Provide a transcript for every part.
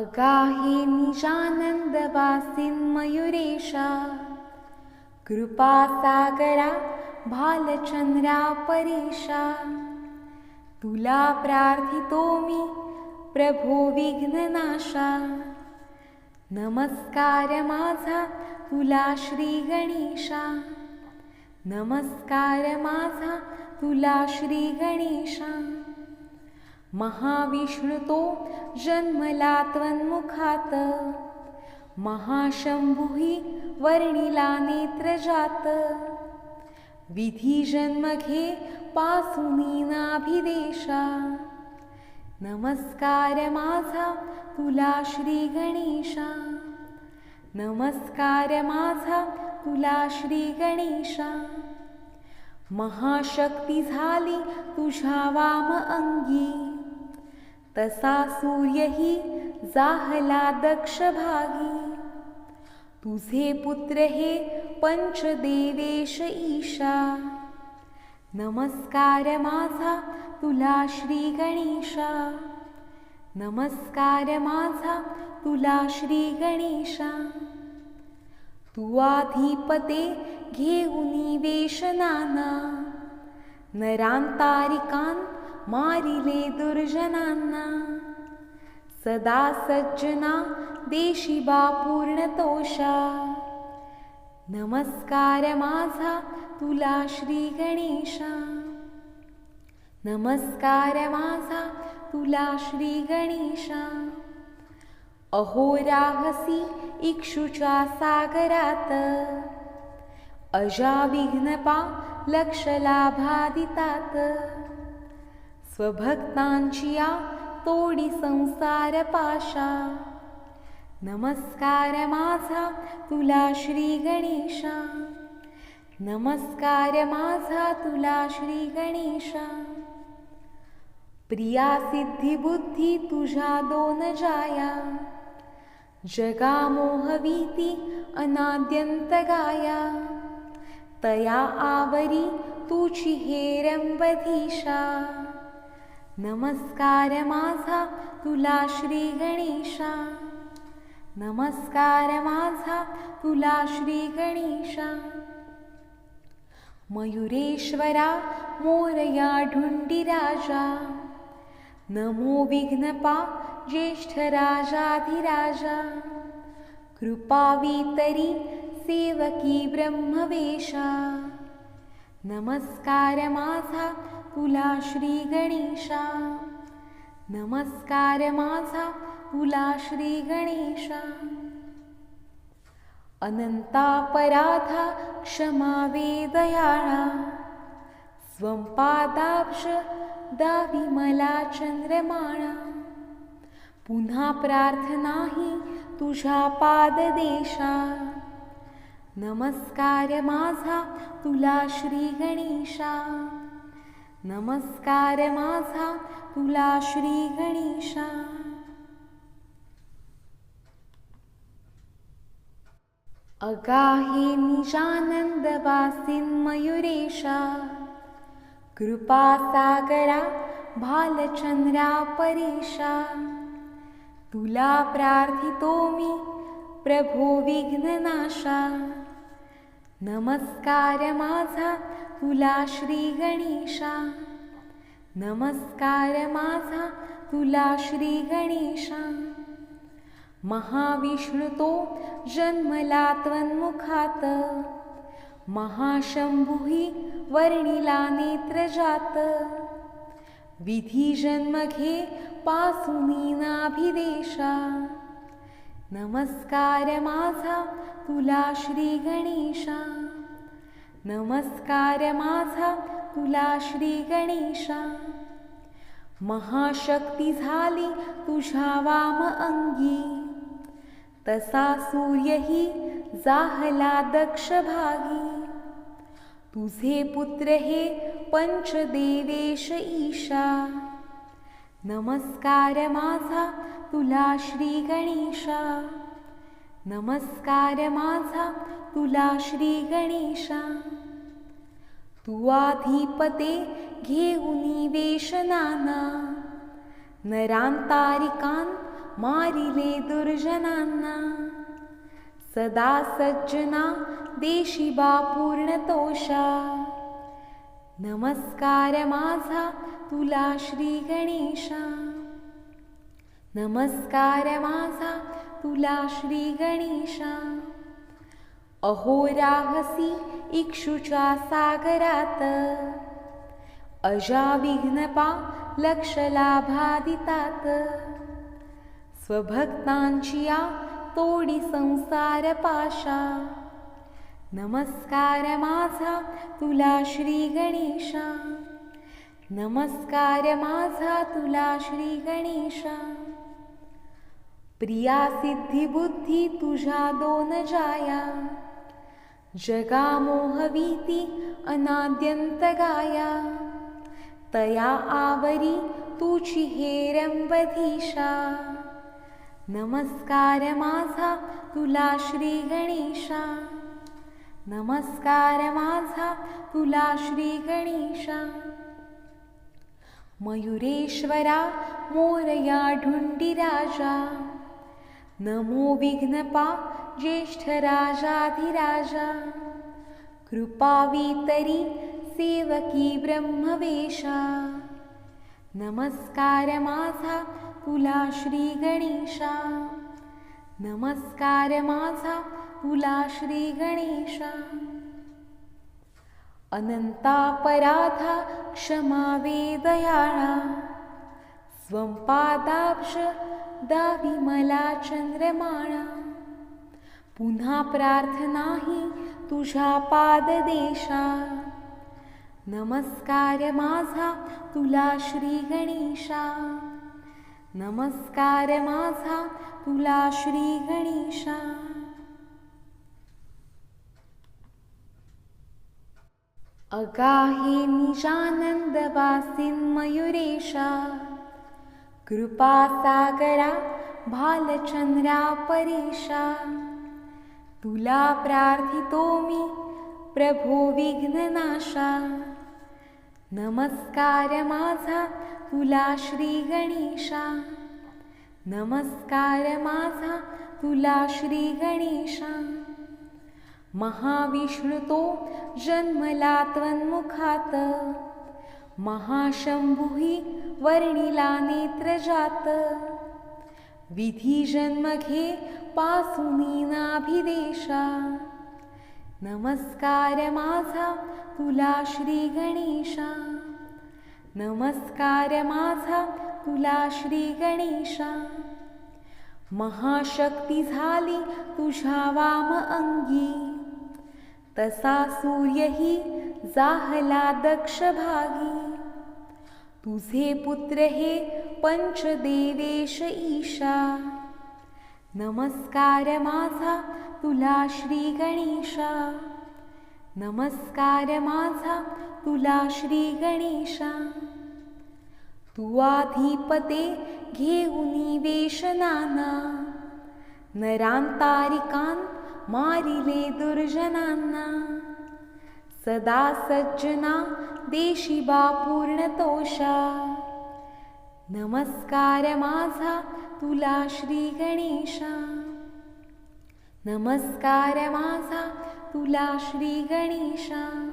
अगाहे निजानंदवासीन मयुरेशा, कृपासागरा भालचंद्रा परेशा. तुला प्रार्थितो मी प्रभो विघ्ननाशा. नमस्कार माझा तुला श्री गणेशा. नमस्कार माझा तुला श्री गणेशा. महाविष्णु तो जन्मला त्वन्मुखात, महाशंभुही वर्णिला नेत्रजात. विधी जन्म घे पासुनी नाभिदेशा. नमस्कार माझा तुला श्री गणेशा. नमस्कार माझा तुला श्री गणेशा. महाशक्ती झाली तुझ्या वाम अंगी, तसा सूर्यही जाहला दक्ष भागी. तुझे पुत्र हे पंचदेवेश ईशा. नमस्कार माझा तुला श्री गणेशा. नमस्कार माझा तुला श्री गणेशा. तू आधिपते घेऊनी वेश नाना, नरांतारिकां मारिले दुर्जनांना. सदा सज्जना देशिबा पूर्णतोषा. नमस्कार माझा तुला श्री गणेशा. नमस्कार माझा तुला श्री गणेशा. अहोराहसी इक्षुच्या सागरात, अजाविघ्नपा लक्ष लाभादितात. स्वभक्तांची या तोडी संसार पाशा. नमस्कार माझा तुला श्री गणेशा. नमस्कार माझा तुला श्री गणेशा. प्रिया सिद्धी बुद्धी तुझ्या दोन जाया, जगा मोहवीती अनाद्यंत गाया. तया आवरी तुझी हेरंबधीशा. नमस्कार माझा तुला श्री गणेशा. नमस्कार माझा तुला श्री गणेशा. मयुरेश्वरा मोरया ढुंडीराजा, नमो विघ्नपा ज्येष्ठ राजाधिराजा. कृपावितरी सेवकी ब्रह्मवेशा. नमस्कार माझा तुला श्री गणेशा. नमस्कार माझा तुला श्री गणेशा. अनंतापराधा क्षमा वेदयाळा, स्वं पादाब्ज दावी मला चंद्रमाळा. पुन्हा प्रार्थनाही तुझ्या पाददेशा. नमस्कार माझा तुला श्री गणेशा. नमस्कार माझा तुला श्री गणेशा. अगाहे निजानंदवासीन मयुरेशा, कृपासागरा भालचंद्रा परेशा. तुला प्रार्थितो मी प्रभो विघ्ननाशा. नमस्कार माझा तुला श्री गणेशा. नमस्कार माझा तुला श्री गणेशा. महाविष्णु तो जन्मला त्वन्मुखात, महाशंभुही वर्णिला नेत्रजात. विधी जन्म घे पासुनी नाभिदेशा. नमस्कार माझा तुला श्री गणेशा. नमस्कार माझा तुला श्री गणेशा. महाशक्ती झाली तुझ्या वाम अंगी, तसा सूर्यही जाहला दक्ष भागी. तुझे पुत्र हे पंचदेवेश ईशा. नमस्कार माझा तुला श्री गणेशा. नमस्कार माझा तुला श्री गणेशा. तू आधिपते घेऊनी वेश नाना, नरांतारिकां मारिले दुर्जनांना. सदा सज्जना देशिबा पूर्णतोषा. नमस्कार माझा तुला श्री गणेशा. नमस्कार माझा तुला श्री गणेशा. अहो राहसी इक्षुच्या सागरात. अजाविघ्नपा लक्ष लाभादितात. स्वभक्तांची या तोडी संसार पाशा. नमस्कार माझा तुला श्री गणेशा. नमस्कार माझा तुला श्री गणेशा. प्रिया सिद्धी बुद्धी तुझ्या दोन जाया. जगा मोहवीती अनाद्यंत गाया. तया आवरी तुझी हेरंबधीशा. नमस्कार माझा तुला श्री गणेशा. नमस्कार माझा तुला श्री गणेशा. मयुरेश्वरा मोरया ढुंडीराजा. नमो विघ्नपा ज्येष्ठ राजाधिराजा. कृपावितरी सेवकी ब्रह्मवेशा. नमस्कार माझा तुला श्री गणेशा. नमस्कार माझा तुला श्री गणेशा. अनंतापराधा क्षमा वेदयाळा. स्वंपादाब्ज दावी मला चंद्रमाळा. पुन्हा प्रार्थना ही तुझ्या पाददेशा. नमस्कार माझा तुला श्री गणेशा. नमस्कार माझा तुला श्री गणेशा. अगाहे निजानंद वासिन मयुरेशा. कृपा सागरा भालचंद्रा परेशा. तुला प्रार्थितो मी प्रभो विघ्ननाशा. नमस्कार माझा तुला श्री गणेशा. नमस्कार माझा तुला श्री गणेशा. महाविष्णुतो जन्मला त्वन्मुखात. महाशंभुही वर्णिला नेत्रजात. विधी जन्म घे पासुनी नाभिदेशा. नमस्कार माझा तुला श्री गणेशा. नमस्कार माझा तुला श्री गणेशा. महाशक्ती झाली तुझ्या वाम अंगी. तसा सूर्यही जाहला दक्ष भागी. तुझे पुत्र हे पंचदेवेश ईशा. नमस्कार माझा तुला श्री गणेशा. नमस्कार माझा तुला श्री गणेशा. तू आधिपते घेऊनी वेश नाना. नरांतारिकां मारिले दुर्जनांना. सदा सज्जना देशिबा पूर्णतोषा. नमस्कार माझा तुला श्री गणेशा. नमस्कार माझा तुला श्री गणेशा.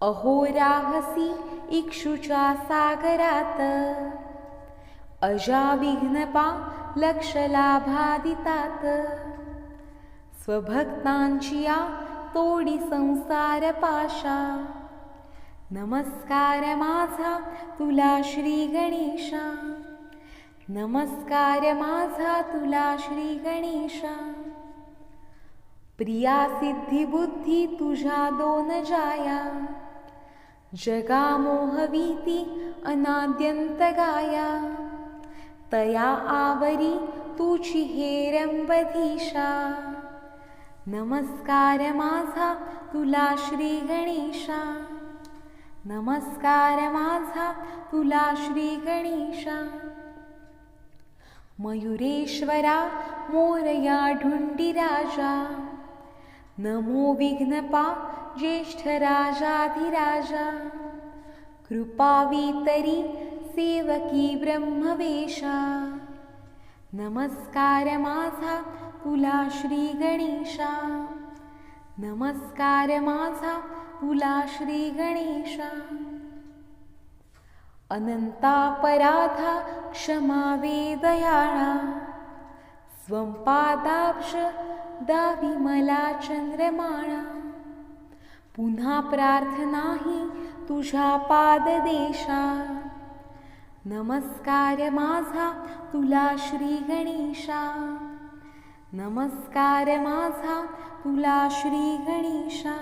अहो राहसी इक्षुच्या सागरात. अजाविघ्नपा लक्ष लाभादितात. स्वभक्तांची या तोडी संसार पाशा. नमस्कार माझा तुला श्री गणेशा. नमस्कार माझा तुला श्री गणेशा. प्रिया सिद्धी बुद्धी तुझ्या दोन जाया. जगा मोहवीती अनाद्यंत गाया. तया आवरी तुझी हेरंबधीशा. नमस्कार माझा तुला श्री गणेशा. नमस्कार माझा तुला श्री गणेशा. मयुरेश्वरा मोरया ढुंडीराजा. नमो विघ्नपा ज्येष्ठ राजाधिराजा. कृपावितरी सेवकी ब्रह्मवेशा. नमस्कार माझा तुला श्री गणेशा, नमस्कार माझा तुला श्री गणेशा. अनंतापराधा क्षमावे दयाळा, स्वं पादाब्ज दावी मला चंद्रमाळा. पुन्हा प्रार्थना ही तुझ्या पाददेशा, नमस्कार माझा तुला श्री गणेशा, नमस्कार माझा तुला श्री गणेशा.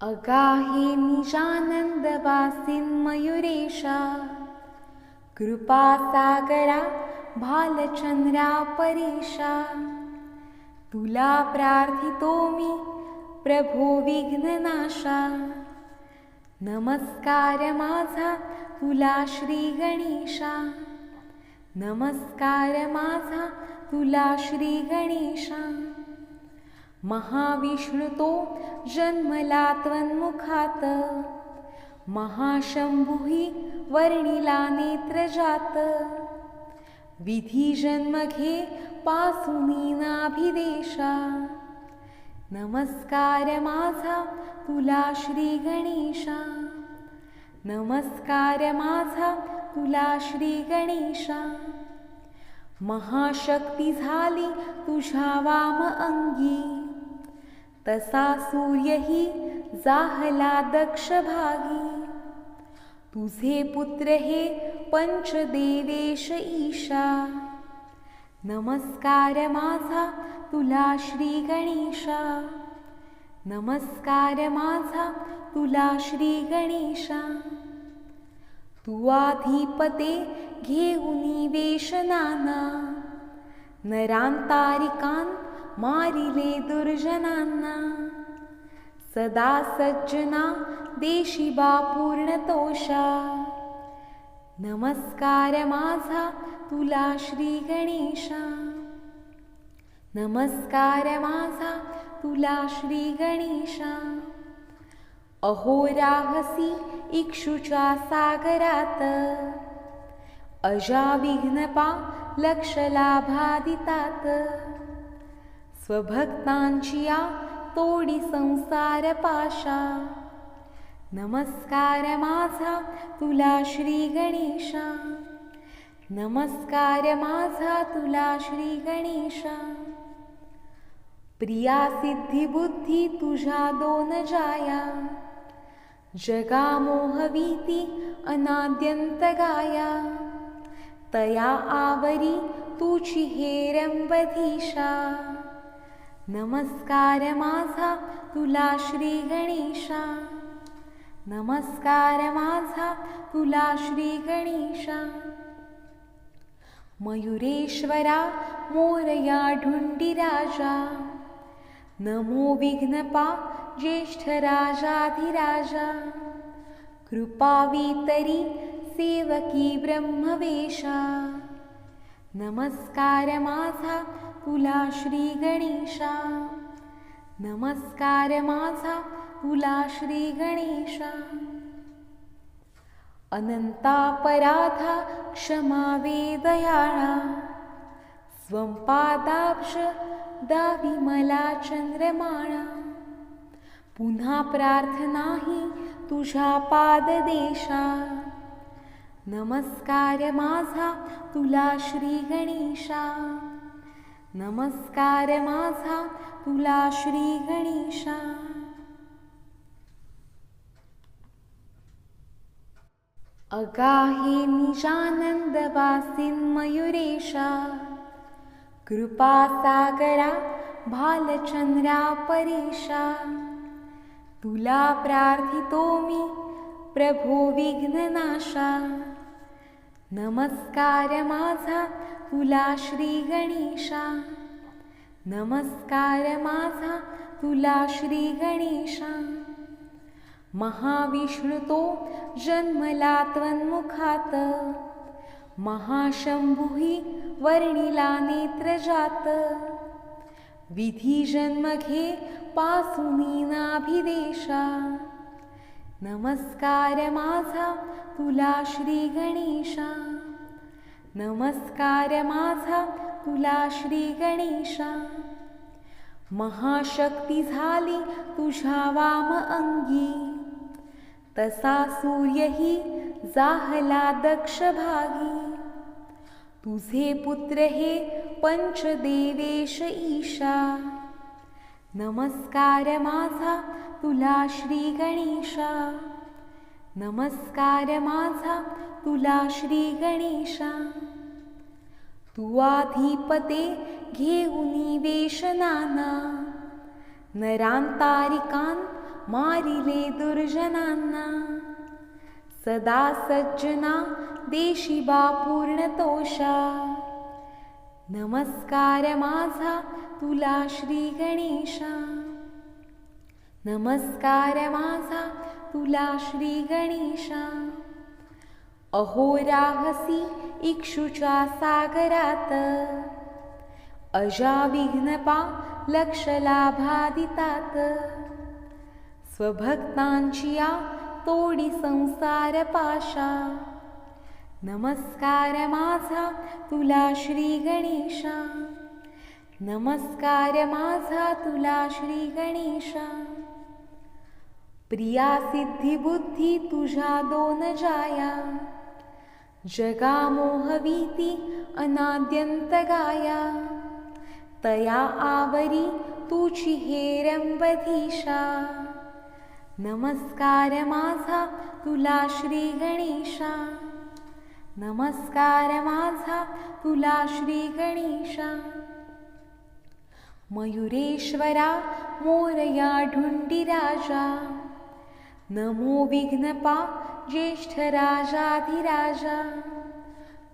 अगाहे निजानंद वासिन मयुरेशा, कृपासागरा भालचंद्रा परेशा. तुला प्रार्थितो मी प्रभो विघ्ननाशा, नमस्कार माझा तुला श्री गणेशा, नमस्कार माझा तुला श्री गणेशा. महाविष्णुतो जन्मला त्वन्मुखात, महाशंभुही वर्णिला नेत्रजात. विधी जन्म घे पासुनी नाभिदेशा, नमस्कार माझा तुला श्री गणेशा, नमस्कार माझा तुला श्री गणेशा. महाशक्ती झाली तुझ्या वाम अंगी, तसा सूर्यही जाहला दक्ष भागी. तुझे पुत्र हे पंचदेवेश ईशा, नमस्कार माझा तुला श्री गणेशा, नमस्कार माझा तुला श्री गणेशा. तू आधिपते घेऊनी वेश नाना, नरांतारिकान मारिले दुर्जनांना. सदा सज्जना देशिबा पूर्णतोषा, नमस्कार माझा तुला श्री गणेशा, नमस्कार माझा तुला श्री गणेशा. अहोराहसी इक्षुच्या सागरात, अजाविघ्नपा लक्ष लाभादितात. स्वभक्तांची या तोडी संसार पाशा, नमस्कार माझा तुला श्री गणेशा, नमस्कार माझा तुला श्री गणेशा. प्रिया सिद्धी बुद्धी तुझ्या दोन जाया, जगा मोहवीती अनाद्यंत गाया. तया आवरी तुझी हेरंबधीशा, नमस्कार माझा तुला श्री गणेशा, नमस्कार माझा तुला श्री गणेशा. मयुरेश्वरा मोरया ढुंडीराजा, नमो विघ्नपा ज्येष्ठ राजाधिराजा. कृपावितरी सेवकी ब्रह्मवेशा, नमस्कार माझा तुला श्री गणेशा, नमस्कार माझा तुला श्री गणेशा. अनंतापराधा क्षमावे दयाळा, स्वं पादाब्ज दावी मला चंद्रमाळा. पुन्हा प्रार्थना ही तुझ्या पाददेशा, नमस्कार माझा तुला श्री गणेशा, नमस्कार माझा तुला श्री गणेशा. अगाहे निजानंद वासिन मयुरेशा, कृपासागरा भालचंद्रा परेशा. तुला प्रार्थितो मी प्रभो विघ्ननाशा, नमस्कार माझा तुला श्री गणेशा, नमस्कार माझा तुला श्री गणेशा. महाविष्णुतो जन्मला त्वन्मुखात, महाशंभुही वर्णिला नेत्रजात. विधी जन्म घे पासुनी नाभिदेशा, नमस्कार माझा तुला श्री गणेशा, नमस्कार माझा तुला श्री गणेशा. महाशक्ती झाली तुझ्या वाम अंगी, तसा सूर्यही जाहला दक्ष भागी. तुझे पुत्र हे पंचदेवेश ईशा, नमस्कार माझा तुला श्री गणेशा, नमस्कार माझा तुला श्री गणेशा. तू आधिपते घेऊनी वेश नाना, नरांतारिकां मारिले दुर्जनांना. सदा सज्जना देशी बा पूर्णतोषा, नमस्कार माझा तुला श्री गणेशा, नमस्कार माझा तुला श्री गणेशा. अहो राहसी इक्षुच्या सागरात, अजाविघ्नपा लक्ष लाभादितात. स्वभक्तांची या तोडी संसार पाशा, नमस्कार माझा तुला श्री गणेशा, नमस्कार माझा तुला श्री गणेशा. प्रिया सिद्धी बुद्धी तुझ्या दोन जाया, जगा मोहवीती अनाद्यंत गाया. तया आवरी तुझी हेरंबधीशा, नमस्कार माझा तुला श्री गणेशा, नमस्कार माझा तुला श्री गणेशा. मयुरेश्वरा मोरया ढुंडीराजा, नमो विघ्नपा ज्येष्ठ राजाधिराजा.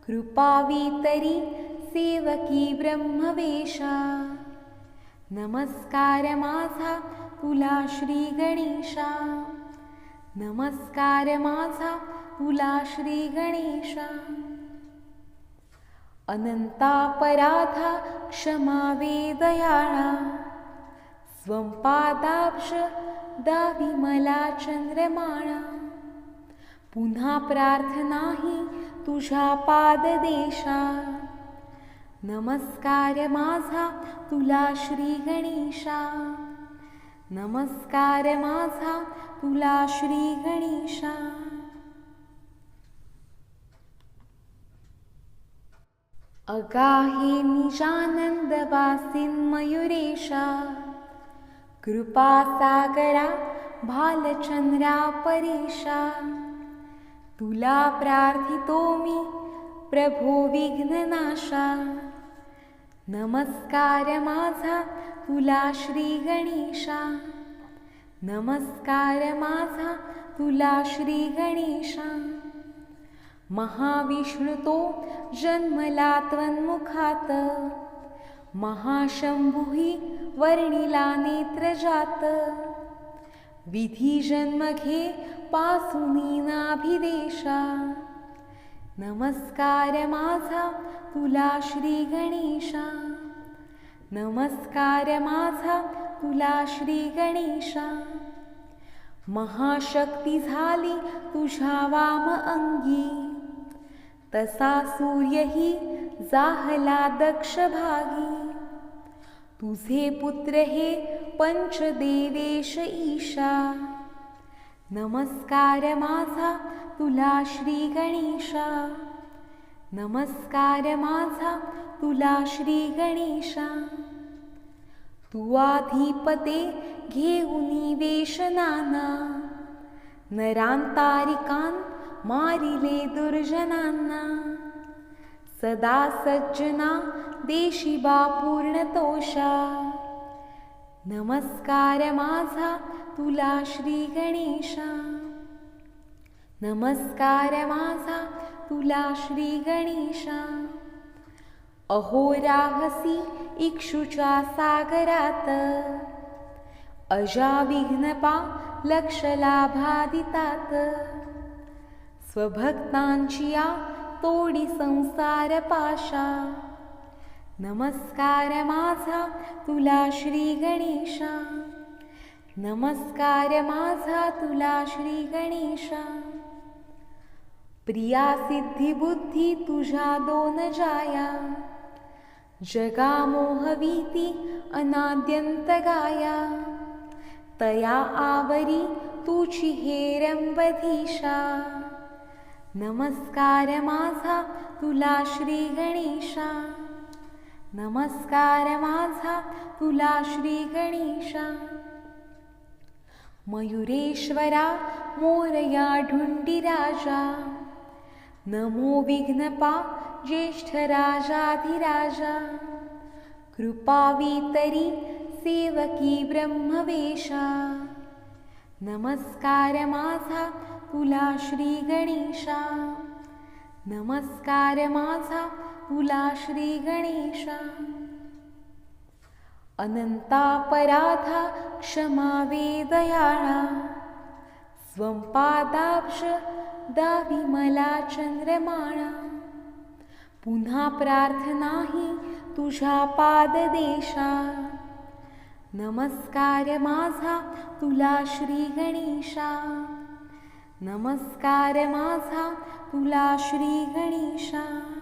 कृपावितरी सेवकी ब्रह्मवेशा, नमस्कार माझा तुला श्री गणेशा, नमस्कार माझा तुला श्री गणेशा. अनंतापराधा क्षमा वेदयाळा, स्वं पादाब्ज दावी मला चंद्रमाळा. पुन्हा प्रार्थना ही तुझ्या पाददेशा, नमस्कार माझा तुला श्री गणेशा, नमस्कार माझा तुला श्री गणेशा. अगाहे निजानंद वासिन मयुरेशा, कृपासागरा भालचंद्रा परेशा. तुला प्रार्थितो मी प्रभो विघ्ननाशा, नमस्कार माझा तुला श्री गणेशा, नमस्कार माझा तुला श्री गणेशा. महाविष्णुतो जन्मला त्वन्मुखात, महाशंभुही वर्णिला नेत्रजात. विधी जन्म घे पासुनी नाभिदेशा, नमस्कार माझा तुला श्री गणेशा, नमस्कार माझा तुला श्री गणेशा. महाशक्ती झाली तुझ्या वाम अंगी, तसा सूर्यही जाहला दक्ष भागी. तुझे पुत्र हे पंचदेवेश ईशा, नमस्कार माझा तुला श्री गणेशा, नमस्कार माझा तुला श्री गणेशा. तू आधिपते घेऊनी वेश नाना, नरांतारिकां मारिले दुर्जनांना. सदा सज्जना देशी बा पूर्णतोषा, नमस्कार माझा तुला श्री गणेशा, नमस्कार माझा तुला श्री गणेशा. अहो राहसी इक्षुच्या सागरात, अजाविघ्नपा लक्ष लाभादितात. स्वभक्तांची या तोडी संसार पाशा, नमस्कार माझा तुला श्री गणेशा, नमस्कार माझा तुला श्री गणेशा. प्रिया सिद्धी बुद्धी तुझ्या दोन जाया, जगा मोहवीती अनाद्यंत गाया. तया आवरी तुझी हेरंबधीशा. नमस्कार माझा तुला श्री गणेशा. नमस्कार माझा तुला श्री गणेशा. मयुरेश्वरा मोरया ढुंडीराजा, नमो विघ्नपा ज्येष्ठ राजाधिराजा. कृपावितरी सेवकी ब्रह्मवेशा. नमस्कार माझा तुला श्री गणेशा. नमस्कार माझा तुला श्री गणेशा. अनंतापराधा क्षमा वेदयाळा, स्वं पादाब्ज दावी मला चंद्रमाळा. पुन्हा प्रार्थना ही तुझ्या पाददेशा. नमस्कार माझा तुला श्री गणेशा. नमस्कार माझा तुला श्री गणेशा.